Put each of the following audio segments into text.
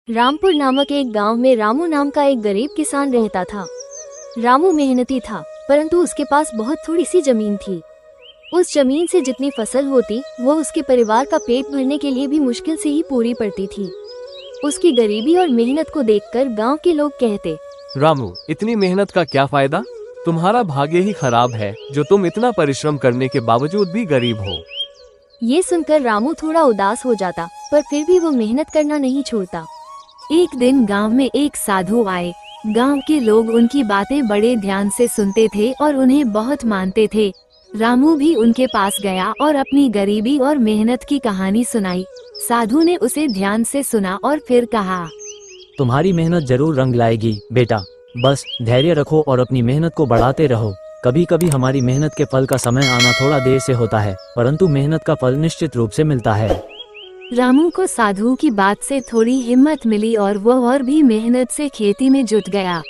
रामपुर नामक एक गांव में रामू नाम का एक गरीब किसान रहता था। रामू मेहनती था, परंतु उसके पास बहुत थोड़ी सी जमीन थी। उस जमीन से जितनी फसल होती वो उसके परिवार का पेट भरने के लिए भी मुश्किल से ही पूरी पड़ती थी। उसकी गरीबी और मेहनत को देखकर गांव के लोग कहते, रामू, इतनी मेहनत का क्या फायदा? तुम्हारा भाग्य ही खराब है जो तुम इतना परिश्रम करने के बावजूद भी गरीब हो। ये सुनकर रामू थोड़ा उदास हो जाता, पर फिर भी वो मेहनत करना नहीं छोड़ता। एक दिन गांव में एक साधु आए। गांव के लोग उनकी बातें बड़े ध्यान से सुनते थे और उन्हें बहुत मानते थे। रामू भी उनके पास गया और अपनी गरीबी और मेहनत की कहानी सुनाई। साधु ने उसे ध्यान से सुना और फिर कहा, तुम्हारी मेहनत जरूर रंग लाएगी बेटा, बस धैर्य रखो और अपनी मेहनत को बढ़ाते रहो। कभी कभी हमारी मेहनत के फल का समय आना थोड़ा देर से होता है, परंतु मेहनत का फल निश्चित रूप से मिलता है। रामू को साधु की बात से थोड़ी हिम्मत मिली और वो और भी मेहनत से खेती में जुट गया।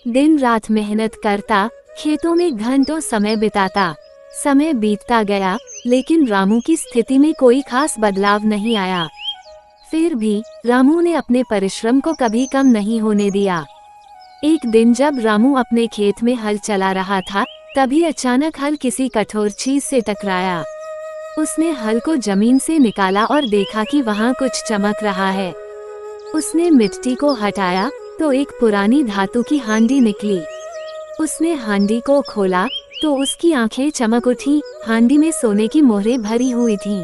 दिन रात मेहनत करता, खेतों में घंटों समय बिताता। समय बीतता गया, लेकिन रामू की स्थिति में कोई खास बदलाव नहीं आया। फिर भी रामू ने अपने परिश्रम को कभी कम नहीं होने दिया। एक दिन जब रामू अपने खेत में हल चला रहा था, तभी अचानक हल किसी कठोर चीज से टकराया। उसने हल को जमीन से निकाला और देखा कि वहाँ कुछ चमक रहा है। उसने मिट्टी को हटाया तो एक पुरानी धातु की हांडी निकली। उसने हांडी को खोला तो उसकी आंखें चमक उठी। हांडी में सोने की मोहरें भरी हुई थीं।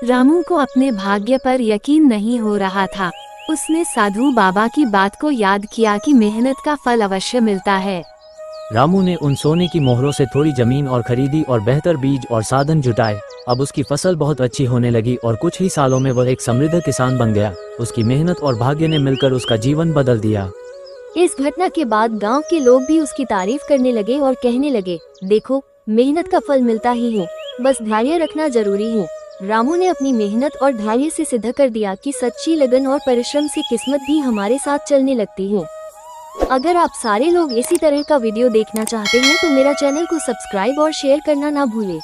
रामू को अपने भाग्य पर यकीन नहीं हो रहा था। उसने साधु बाबा की बात को याद किया कि मेहनत का फल अवश्य मिलता है। रामू ने उन सोने की मोहरों से थोड़ी जमीन और खरीदी और बेहतर बीज और साधन जुटाए। अब उसकी फसल बहुत अच्छी होने लगी और कुछ ही सालों में वह एक समृद्ध किसान बन गया। उसकी मेहनत और भाग्य ने मिलकर उसका जीवन बदल दिया। इस घटना के बाद गांव के लोग भी उसकी तारीफ करने लगे और कहने लगे, देखो, मेहनत का फल मिलता ही है, बस धैर्य रखना जरूरी है। रामू ने अपनी मेहनत और धैर्य से सिद्ध कर दिया कि सच्ची लगन और परिश्रम से किस्मत भी हमारे साथ चलने लगती है। अगर आप सारे लोग इसी तरह का वीडियो देखना चाहते हैं तो मेरा चैनल को सब्सक्राइब और शेयर करना ना भूलें।